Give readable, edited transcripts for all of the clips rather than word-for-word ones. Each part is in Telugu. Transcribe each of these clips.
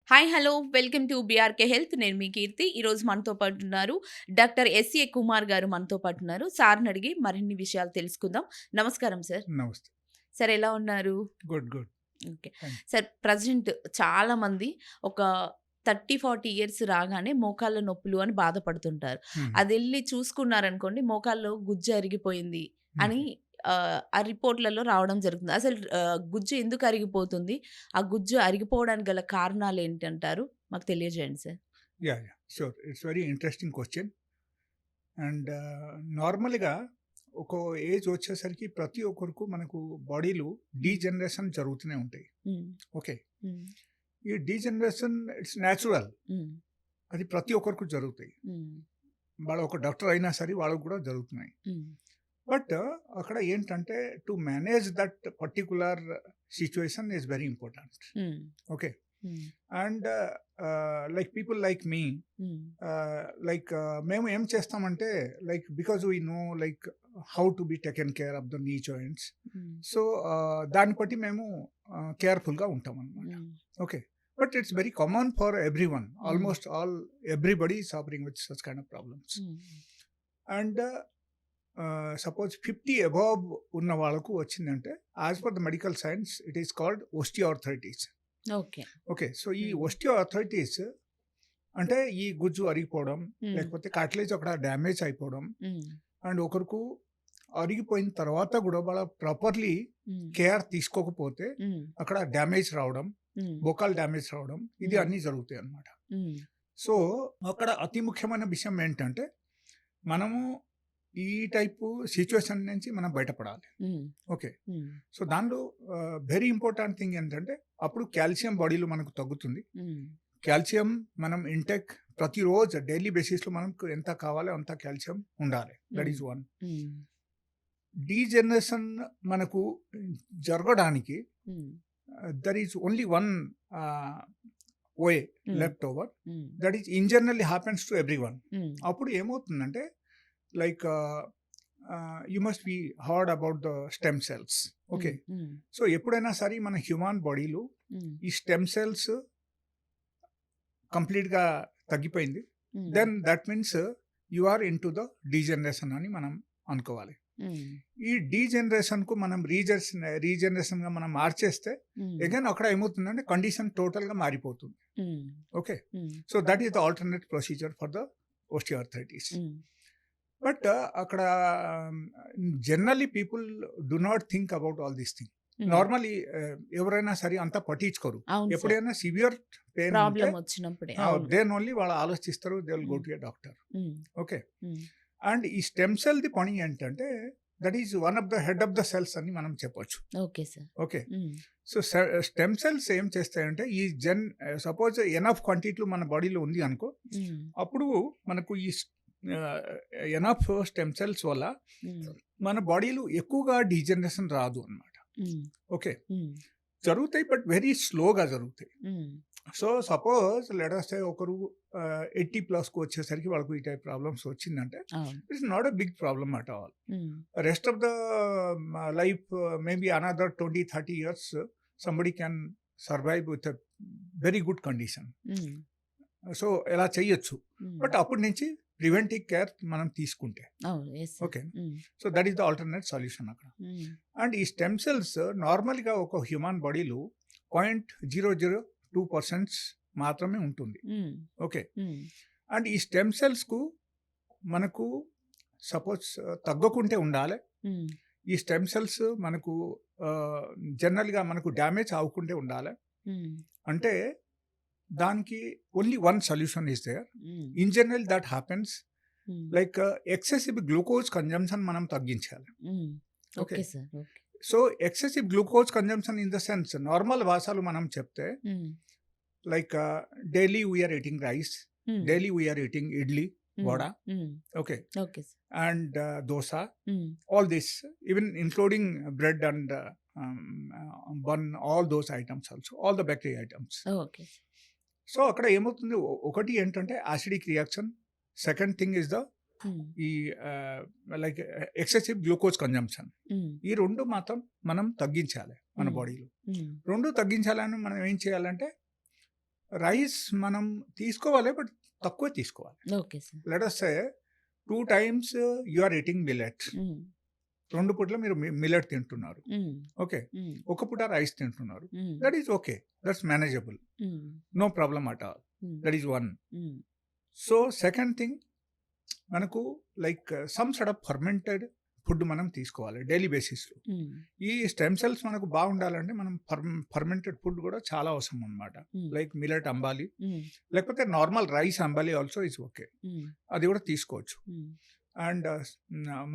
Hi hello welcome to BRK health. నేను మీ కీర్తి. ఈరోజు మనతో పాటు ఉన్నారు డాక్టర్ ఎస్ఏ కుమార్ గారు మనతో పాటు ఉన్నారు. సార్ని అడిగి మరిన్ని విషయాలు తెలుసుకుందాం. నమస్కారం సార్. నమస్తే. సార్ ఎలా ఉన్నారు? Good. Good. Okay. Thank sir present చాలా మంది ఒక 30, 40 ఇయర్స్ రాగానే మోకాళ్ళ నొప్పులు అని బాధపడుతుంటారు. హ్మ్. అదెళ్లి చూసుకున్నారనుకోండి మోకాల్లో గుజ్జు అరిగిపోయింది అని హుహు. ఆ రిపోర్ట్‌లలో రావడం జరుగుతుంది. అసలు గుజ్జు ఎందుకు అరిగిపోతుంది? ఆ గుజ్జు అరిగిపోవడానికి గల కారణాలేంటంటారు? మాకు తెలియజేయండి sir. Yeah! Sure. It's very interesting question. And నార్మల్‌గా ఒక ఏజ్ వచ్చేసరికి ప్రతి ఒక్కరికి మనకు బాడీలో డీజనరేషన్ జరుగుతూనే ఉంటాయి. హ్మ్. ఓకే. హ్మ్. ఈ డీజనరేషన్ ఇట్స్ న్యాచురల్. హ్మ్. అది ప్రతి ఒక్కరికి జరుగుతాయి. హ్మ్. వాళ్ళు ఒక డాక్టర్ అయినా సరే వాళ్ళకి కూడా జరుగుతున్నాయి. హ్మ్. బట్ అక్కడ ఏంటంటే to manage that particular situation is very important. Hmm. Okay. Hmm. And like people like me hmm. మేము ఏం చేస్తామంటే because we know how to be taken care of the knee joints. Hmm. So దాన్ని బట్టి మేము కేర్ఫుల్గా ఉంటాం అనమాట. Hmm. Okay. But it's very common for everyone. Hmm. Almost all everybody suffering with such kind of problems. Hmm. And suppose 50 above ఉన్న వాళ్ళకు వచ్చిందంటే as per the medical science it is called osteoarthritis. Okay. Okay. So ఈ హ్మ్. ఓస్టియోఆర్థరైటిస్ అంటే ఈ గుజ్జు అరిగిపోవడం, హ్మ్. లేకపోతే కార్టిలేజ్ అక్కడ డ్యామేజ్ అయిపోవడం. హ్మ్. అండ్ ఒకరికి అరిగిపోయిన తర్వాత కూడా వాళ్ళ ప్రాపర్లీ హ్మ్. కేర్ తీసుకోకపోతే హ్మ్. అక్కడ డ్యామేజ్ రావడం, హ్మ్. బొకాల్ డ్యామేజ్ రావడం, ఇది హ్మ్. అన్నీ జరుగుతాయి అన్నమాట. హ్మ్. సో అక్కడ అతి ముఖ్యమైన విషయం ఏంటంటే మనము ఈ టైపు సిచ్యువేషన్ నుంచి మనం బయటపడాలి. హ్మ్. ఓకే. హ్మ్. సో దానిలో వెరీ ఇంపార్టెంట్ థింగ్ ఏంటంటే అప్పుడు కాల్షియం బాడీలో మనకు తగ్గుతుంది. హ్మ్. కాల్షియం మనం ఇంటెక్ ప్రతిరోజు డైలీ బేసిస్లో మనకు ఎంత కావాలో అంత కాల్షియం ఉండాలి. దట్ హ్మ్. Is one. హ్మ్. డీజనరేషన్ మనకు జరగడానికి hmm. There is only one way hmm. Left over. Hmm. That is in generally happens to everyone. Hmm. అప్పుడు ఏమవుతుందంటే like you must be heard about the stem cells. Okay. Hmm. Hmm. So ఎప్పుడైనా సరే మన హ్యూమన్ బాడీలో హ్మ్. ఈ స్టెమ్ సెల్స్ కంప్లీట్‌గా తగ్గిపోయింది. Hmm. Then that means you are into the degeneration అని మనం అనుకోవాలి. హ్మ్. ఈ డీజనరేషన్‌కు మనం రీజనరేషన్‌గా మనం మార్చేస్తే హ్మ్. అగైన్ అక్కడ ఏమవుతుందంటే కండిషన్ టోటల్‌గా మారిపోతుంది. Hmm. Okay. Hmm. So that is the alternate procedure for the osteoarthritis. Hmm. But అక్కడ generally people do not think about all these thing. Hmm. Normally ఎవరైనా సరే అంత పట్టించుకోరు. అవును సార్. ఎప్పుడైనా సివియర్ పెయిన్ ఉంటే ప్రాబ్లమ్ వచ్చినప్పుడే. అవును. దెన్ ఓన్లీ వాళ్ళు ఆలోచిస్తారు. దే విల్ గో హ్మ్. To a doctor. హ్మ్. ఓకే. హ్మ్. అండ్ ఈ స్టెమ్ సెల్‌ది పని ఏంటంటే that is one of the head of the cells అని మనం చెప్పొచ్చు. Okay sir. Okay. Hmm. So stem cells ఏం చేస్తాయంటే ఈ సపోజ్ ఎనఫ్ క్వాంటిటీలో మన బాడీలో ఉంది అనుకో, హ్మ్. అప్పుడు మనకు ఈ ఎనఫ్ స్టెమ్ సెల్స్ వల్ల హ్మ్. మన బాడీలో ఎక్కువగా డీజనరేషన్ రాదు అన్నమాట. హ్మ్. ఓకే. హ్మ్. జరుగుతాయి బట్ వెరీ స్లోగా జరుగుతాయి. హ్మ్. సో సపోజ్ లెట్ అస్ సే ఒకరు 80 ప్లస్‌కి వచ్చేసరికి వాళ్ళకి ఈ టైప్ ప్రాబ్లమ్స్ వచ్చిందంటే అవును. It's not a big problem at all. Hmm. Rest of the life, maybe another 20, 30 years, somebody can survive with a very good condition. హ్మ్. సో ఇలా చేయొచ్చు. హ్మ్. బట్ అప్పటి నుంచి ప్రివెంటివ్ కేర్ మనం తీసుకుంటే. అవును. Yes sir. Okay. Hmm. So that is the alternate solution అక్కడ. హ్మ్. అండ్ ఈ స్టెమ్ సెల్స్ నార్మల్గా ఒక హ్యూమన్ బాడీలో 0.002% మాత్రమే ఉంటుంది. హ్మ్. ఓకే. హ్మ్. అండ్ ఈ స్టెమ్ సెల్స్కు మనకు సపోజ్ తగ్గకుంటే ఉండాలి. హ్మ్. ఈ స్టెమ్ సెల్స్ మనకు జనరల్‌గా మనకు డ్యామేజ్ అవ్వకుంటే ఉండాలి. హ్మ్. అంటే దానికి only one solution is there. Hmm. In general that happens hmm. Like excessive glucose consumption మనం తగ్గించాలి. Hmm. Okay. Okay sir. Okay. So excessive glucose consumption in the sense normal భాషలో మనం చెప్తే hmm. Like daily we are eating rice, hmm. Daily we are eating idli, hmm. Vada, hmm. Okay, okay sir. And dosa, hmm. all this, even including bread and bun, all those items also, all the bakery items. Okay sir. So అక్కడ ఏమవుతుంది ఒకటి ఏంటంటే acidic reaction. Second thing is the హ్మ్. ఈ లైక్ ఎక్సెసివ్ గ్లూకోజ్ కన్జంప్షన్. హ్మ్. ఈ రెండు మాత్రం మనం తగ్గించాలి మన హ్మ్. బాడీలో. హ్మ్. రెండు తగ్గించాలని మనం ఏం చేయాలంటే రైస్ మనం తీసుకోవాలి, బట్ తక్కువ తీసుకోవాలి. Okay sir. Let us say 2 times you are eating millet. Hmm. 2 పూట్ల మీరు మిల్లెట్ తింటున్నారు. హ్మ్. ఓకే. హ్మ్. ఒక పూట రైస్ తింటున్నారు. Hmm. That is okay. That's manageable. Hmm. No problem at all. Hmm. That is one. Hmm. So second thing, మనకు like some sort of fermented food మనం తీసుకోవాలి డైలీ బేసిస్లో. హ్మ్. ఈ స్టెమ్ సెల్స్ మనకు బాగుండాలంటే మనం ఫర్మెంటెడ్ ఫుడ్ కూడా చాలా అవసరం అనమాట. హ్మ్. Like millet ambali, hmm. లేకపోతే normal rice ambali also is okay. Hmm. అది కూడా తీసుకోవచ్చు. హ్మ్. అండ్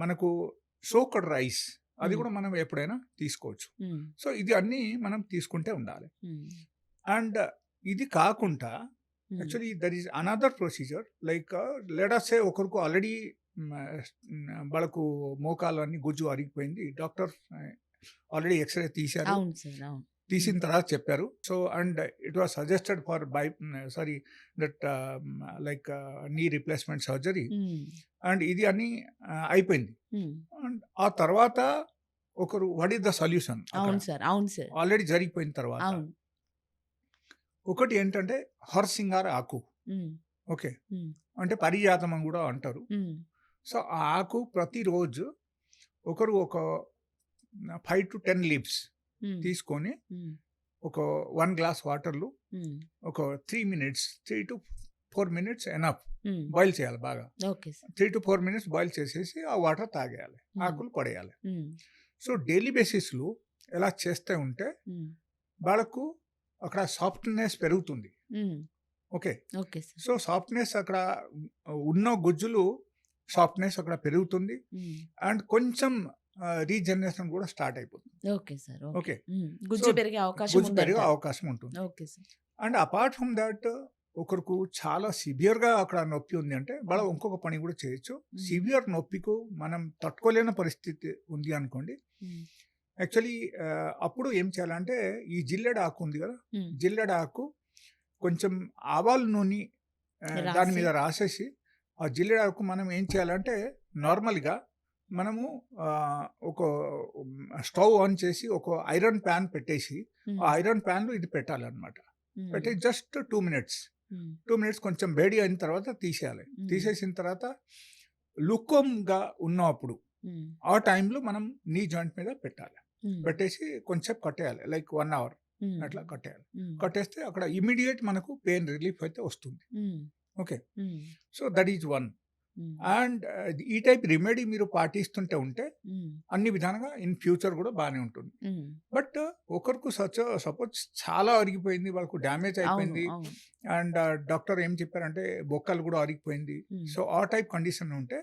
మనకు సోక్డ్ రైస్ అది Hmm. కూడా మనం ఎప్పుడైనా తీసుకోవచ్చు. హ్మ్. సో ఇది అన్నీ మనం తీసుకుంటే ఉండాలి. హ్మ్. అండ్ ఇది కాకుండా hmm. Actually there is another procedure. Like let us say ఒకరికి ఆల్రెడీ వాళ్ళకు మోకాలు అన్ని గుజ్జు అరిగిపోయింది. డాక్టర్ ఆల్రెడీ ఎక్స్రే తీశారు. అవును సార్. అవును. తీసిన హ్మ్. తర్వాత చెప్పారు. So and it was suggested for that like knee replacement surgery. హ్మ్. అండ్ ఇది అన్ని అయిపోయింది. హ్మ్. అండ్ ఆ తర్వాత ఒకరు వాట్ ఈస్ ద సొల్యూషన్ అవును సార్. అవును సార్. ఆల్రెడీ జరిగిపోయిన తర్వాత అవును. ఒకటి ఏంటంటే హర్సింగార్ ఆకు. హ్మ్. ఓకే. హ్మ్. అంటే పారిజాతం అని కూడా అంటారు. హ్మ్. సో ఆ ఆకు ప్రతిరోజు ఒకరు ఒక 5 to 10 లీవ్స్ హ్మ్. తీసుకొని హ్మ్. ఒక 1 గ్లాస్ వాటర్లో హ్మ్. ఒక 3 to 4 మినిట్స్ ఎనఫ్ హ్మ్. బాయిల్ చేయాలి బాగా. Okay sir. 3 to 4 minutes boil చేసేసి ఆ వాటర్ తాగేయాలి. హ్మ్. ఆకులు పడేయాలి. హ్మ్. సో డైలీ బేసిస్లో ఎలా చేస్తే ఉంటే హ్మ్. వాళ్ళకు అక్కడ సాఫ్ట్నెస్ పెరుగుతుంది. హ్మ్. Okay. Okay sir. So softness అక్కడ ఉన్న గుజ్జులు సాఫ్ట్నెస్ అక్కడ పెరుగుతుంది. హ్మ్. అండ్ కొంచెం రీజనరేషన్ కూడా స్టార్ట్ అయిపోతుంది. Okay sir. Okay. Okay. Hmm. So గుజ్జు పెరిగే అవకాశం గుజ్జు పెరిగే ఉందంటారు. అవకాశం ఉంటుంది. Okay sir. And apart from that ఒకరికి చాలా సివియర్గా అక్కడ నొప్పి ఉంది అంటే వాళ్ళ హ్మ్. ఇంకొక పని కూడా చేయొచ్చు. హ్మ్. సివియర్ నొప్పికు మనం తట్టుకోలేని పరిస్థితి ఉంది అనుకోండి. హ్మ్. యాక్చువల్లీ అప్పుడు ఏం చేయాలంటే ఈ జిల్లెడ ఆకు ఉంది కదా, హ్మ్. జిల్లెడ ఆకు కొంచెం ఆవాల నూనె దాని రాసి మీద రాసేసి ఆ జిల్లెడ ఆకు మనం ఏం చేయాలంటే నార్మల్గా మనము ఒక స్టవ్ ఆన్ చేసి ఒక ఐరన్ ప్యాన్ పెట్టేసి హ్మ్. ఆ ఐరన్ ప్యాన్లో ఇది పెట్టాలన్నమాట. హ్మ్. పెట్టి జస్ట్ 2 మినిట్స్ హ్మ్. 2 మినిట్స్ కొంచెం వేడి అయిన తర్వాత తీసేయాలి. హ్మ్. తీసేసిన తర్వాత లుక్కోమ్గా ఉన్నప్పుడు హ్మ్. ఆ టైంలో మనం నీ జాయింట్ మీద పెట్టాలి. హ్మ్. పెట్టేసి కొంచెం కట్టేయాలి. లైక్ 1 అవర్ హ్మ్. అట్లా కట్టేయాలి. హ్మ్. కట్టేస్తే అక్కడ ఇమ్మీడియేట్ మనకు పెయిన్ రిలీఫ్ అయితే వస్తుంది. హ్మ్. Okay. Hmm. So that is one. హ్మ్. అండ్ ఈ టైప్ రెమెడీ మీరు పాటిస్తుంటే ఉంటే హ్మ్. అన్ని విధాలుగా ఇన్ ఫ్యూచర్ కూడా బాగానే ఉంటుంది. హ్మ్. బట్ ఒకరికి సపోజ్ చాలా అరిగిపోయింది, వాళ్ళకు డ్యామేజ్ అవును. అయిపోయింది. అవును. అండ్ డాక్టర్ ఏం చెప్పారంటే బొక్కలు కూడా అరిగిపోయింది. హ్మ్. సో ఆ టైప్ కండిషన్ ఉంటే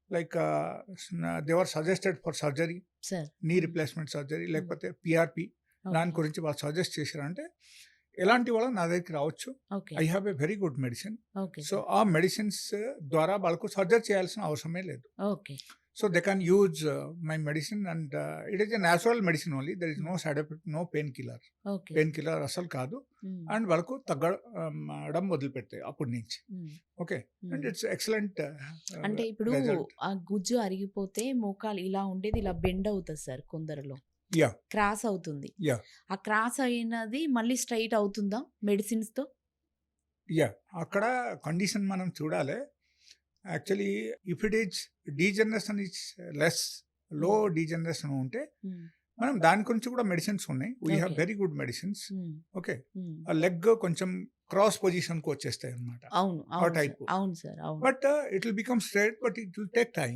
like they are suggested for surgery, sir. Knee hmm. Replacement surgery, హ్మ్. లేకపోతే పిఆర్పి. దాని ఓకే. గురించి వాళ్ళు సజెస్ట్ చేశారంటే ఎలాంటి వాళ్ళు నా దగ్గరికి రావచ్చు. Okay. I have a very good medicine. Okay so sir. ఆ మెడిసిన్స్ ద్వారా వాళ్ళకు సర్జరీ చేయాల్సిన అవసరమే లేదు. Okay. So they can use my medicine and it is a natural medicine only. There is hmm. No side effect, no pain killer. Okay pain sir. Killer అసలు కాదు. హ్మ్. అండ్ వాళ్ళకు తగ్గడం మొదలుపెడతాయి అప్పటి నుంచి. హ్మ్. ఓకే. అండ్ హ్మ్. ఇట్స్ ఎక్సలెంట్ అంటే ఇప్పుడు రిజల్ట్. ఆ గుజ్జు అరిగిపోతే మోకాలు ఇలా ఉండేది ఇలా బెండ్ అవుతది సార్ కొందరిలో. యా క్రాస్ అవుతుంది. యా ఆ క్రాస్ అయినది మళ్ళీ స్ట్రెయిట్ అవుతుందా మెడిసిన్స్‌తో? యా అక్కడ కండిషన్ మనం చూడాలి. Actually if it is degeneration is less, లో హ్మ్. డీజనరేషన్ ఉంటే హ్మ్. మనం దాని గురించి కూడా మెడిసిన్స్ ఉన్నాయి. We have okay. Very good medicines. హ్మ్. ఓకే. హ్మ్. ఆ లెగ్ కొంచెం క్రాస్ పొజిషన్కి వచ్చేస్తాయి అనమాట అవును. ఆ అవును సార్. టైపు. అవును సార్. అవును. But it will become straight, but it will take time.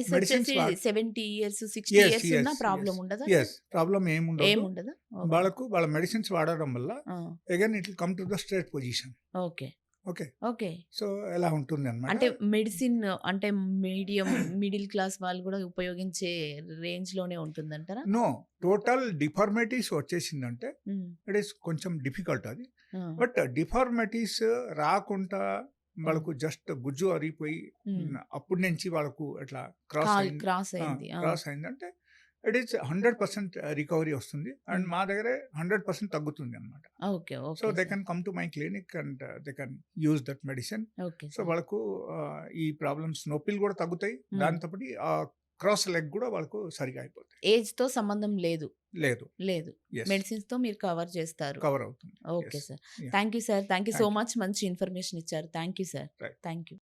Medicines వయసొచ్చేసి 70 ఇయర్స్, 60 ఎస్ ఇయర్స్ ఉన్నా ఎస్ ప్రాబ్లమ్ ఎస్ ఉండదా సార్? ఎస్ ప్రాబ్లం ఏముండదు. ఏముండదా? ఓకే. వాళ్ళకు వాళ్ళ మెడిసిన్స్ వాడడం వల్ల ఆ! Again it will come to the straight position. Okay. Okay. Okay. So ఎలా ఉంటుంది అనమాట. అంటే మెడిసిన్ అంటే మీడియం, మిడిల్ క్లాస్ వాళ్ళు గూడా ఉపయోగించే రేంజ్‌లోనే ఉంటుందంటారా? నో, టోటల్ డిఫార్మిటీస్ వచ్చేసిందంటే హ్మ్. ఇట్ ఈస్ కొంచెం డిఫికల్ట్ అది. ఆ! బట్ డిఫార్మిటీస్ రాకుండా హ్మ్. వాళ్ళకు జస్ట్ గుజ్జు అరిగిపోయి హ్మ్. అప్పటి నుంచి వాళ్ళకు అట్లా క్రాస్ కాలు అయింది, క్రాస్ అయింది. ఆ! క్రాస్ అయిందంటే ఇట్ ఈస్ 100% రికవరీ వస్తుంది. అండ్ హ్మ్. మా దగ్గర 100% తగ్గుతుంది అనమాట. Okay. So okay they sir. Can come to my clinic and they can use that medicine. Okay so sir. వాళ్ళకు ఈ ప్రాబ్లమ్స్ నొప్పిలు కూడా తగ్గుతాయి. హ్మ్. దాంతోపాటు ఆ క్రాస్ లెగ్ కూడా వాళ్ళకు సరిగా అయిపోతాయి. ఏజ్‌తో సంబంధం లేదు. లేదు. లేదు. యెస్. మెడిసిన్స్‌తో మీరు కవర్ చేస్తారు. కవర్ అవుతుంది. Okay yes. Sir. Yeah! Thank you sir. Thank you so thank you. Much మంచి ఇన్ఫర్మేషన్ ఇచ్చారు. Thank you sir. Right. Thank you.